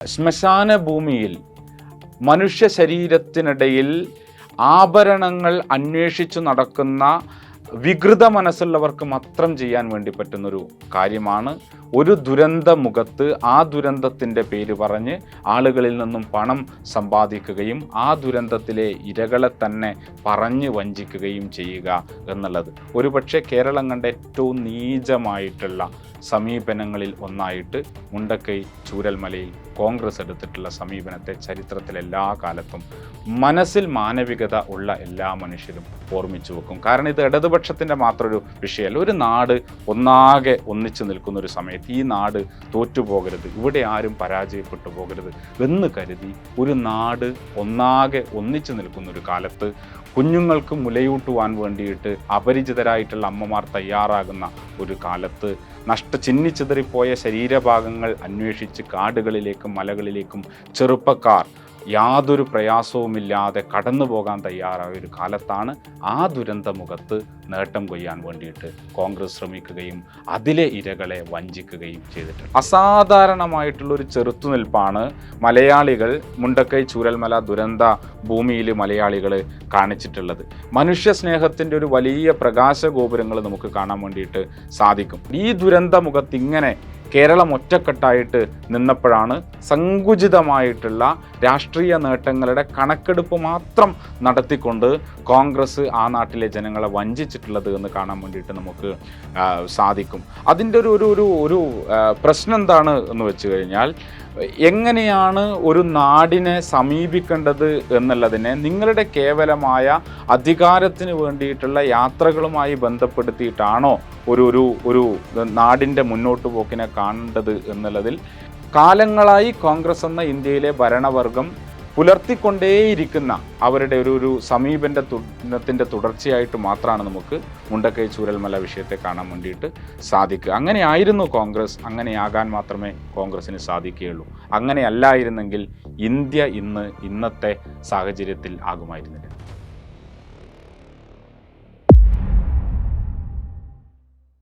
ശ്മശാന ഭൂമിയിൽ മനുഷ്യ ശരീരത്തിനിടയിൽ ആഭരണങ്ങൾ അന്വേഷിച്ചു നടക്കുന്ന വികൃത മനസ്സുള്ളവർക്ക് മാത്രം ചെയ്യാൻ വേണ്ടി പറ്റുന്നൊരു കാര്യമാണ്. ഒരു ദുരന്ത മുഖത്ത് ആ ദുരന്തത്തിൻ്റെ പേര് പറഞ്ഞ് ആളുകളിൽ നിന്നും പണം സമ്പാദിക്കുകയും ആ ദുരന്തത്തിലെ ഇരകളെ തന്നെ പറഞ്ഞ് വഞ്ചിക്കുകയും ചെയ്യുക എന്നുള്ളത് ഒരുപക്ഷെ കേരളം കണ്ട ഏറ്റവും നീചമായിട്ടുള്ള സമീപനങ്ങളിൽ ഒന്നായിട്ട് മുണ്ടക്കൈ ചൂരൽമലയിൽ കോൺഗ്രസ് എടുത്തിട്ടുള്ള സമീപനത്തെ ചരിത്രത്തിൽ എല്ലാ കാലത്തും മനസ്സിൽ മാനവികത ഉള്ള എല്ലാ മനുഷ്യരും ഓർമ്മിച്ചു വെക്കും. കാരണം ഇത് ഇടതുപക്ഷത്തിൻ്റെ മാത്രം ഒരു വിഷയമല്ല. ഒരു നാട് ഒന്നാകെ ഒന്നിച്ചു നിൽക്കുന്ന ഒരു സമയത്ത് ഈ നാട് തോറ്റുപോകരുത്, ഇവിടെ ആരും പരാജയപ്പെട്ടു പോകരുത് എന്ന് കരുതി ഒരു നാട് ഒന്നാകെ ഒന്നിച്ചു നിൽക്കുന്ന ഒരു കാലത്ത് കുഞ്ഞുങ്ങൾക്ക് മുലയൂട്ടുവാൻ വേണ്ടിയിട്ട് അപരിചിതരായിട്ടുള്ള അമ്മമാർ തയ്യാറാകുന്ന ഒരു കാലത്ത് ചിന്നിച്ചിതറിപ്പോയ ശരീരഭാഗങ്ങൾ അന്വേഷിച്ച് കാടുകളിലേക്കും മലകളിലേക്കും ചെറുപ്പക്കാർ യാതൊരു പ്രയാസവുമില്ലാതെ കടന്നു പോകാൻ തയ്യാറായ ഒരു കാലത്താണ് ആ ദുരന്തമുഖത്ത് നേട്ടം കൊയ്യാൻ വേണ്ടിയിട്ട് കോൺഗ്രസ് ശ്രമിക്കുകയും അതിലെ ഇരകളെ വഞ്ചിക്കുകയും ചെയ്തിട്ടുണ്ട്. അസാധാരണമായിട്ടുള്ളൊരു ചെറുത്തുനിൽപ്പാണ് മലയാളികൾ മുണ്ടക്കൈ ചൂരൽമല ദുരന്ത ഭൂമിയിൽ മലയാളികൾ കാണിച്ചിട്ടുള്ളത്. മനുഷ്യ സ്നേഹത്തിൻ്റെ ഒരു വലിയ പ്രകാശഗോപുരങ്ങൾ നമുക്ക് കാണാൻ വേണ്ടിയിട്ട് സാധിക്കും. ഈ ദുരന്തമുഖത്ത് ഇങ്ങനെ കേരളം ഒറ്റക്കെട്ടായിട്ട് നിന്നപ്പോഴാണ് സങ്കുചിതമായിട്ടുള്ള രാഷ്ട്രീയ നേട്ടങ്ങളുടെ കണക്കെടുപ്പ് മാത്രം നടത്തിക്കൊണ്ട് കോൺഗ്രസ് ആ നാട്ടിലെ ജനങ്ങളെ വഞ്ചിച്ചിട്ടുള്ളത് എന്ന് കാണാൻ വേണ്ടിയിട്ട് നമുക്ക് സാധിക്കും. അതിൻ്റെ ഒരു പ്രശ്നം എന്താണ് എന്ന് വെച്ച് കഴിഞ്ഞാൽ, എങ്ങനെയാണ് ഒരു നാടിനെ സമീപിക്കേണ്ടത് എന്നുള്ളതിനെ നിങ്ങളുടെ കേവലമായ അധികാരത്തിന് വേണ്ടിയിട്ടുള്ള യാത്രകളുമായി ബന്ധപ്പെടുത്തിയിട്ടാണോ ഒരു നാടിൻ്റെ മുന്നോട്ട് പോക്കിനെ കാണേണ്ടത് എന്നുള്ളതിൽ കാലങ്ങളായി കോൺഗ്രസ് എന്ന ഇന്ത്യയിലെ ഭരണവർഗം പുലർത്തിക്കൊണ്ടേയിരിക്കുന്ന അവരുടെ ഒരു സമീപനത്തിൻ്റെ തുടർച്ചയായിട്ട് മാത്രമാണ് നമുക്ക് മുണ്ടക്കൈ ചൂരൽമല വിഷയത്തെ കാണാൻ വേണ്ടിയിട്ട് സാധിക്കുക. അങ്ങനെയായിരുന്നു കോൺഗ്രസ്, അങ്ങനെയാകാൻ മാത്രമേ കോൺഗ്രസ്സിന് സാധിക്കുകയുള്ളൂ. അങ്ങനെയല്ലായിരുന്നെങ്കിൽ ഇന്ത്യ ഇന്നത്തെ സാഹചര്യത്തിൽ ആകുമായിരുന്നില്ല.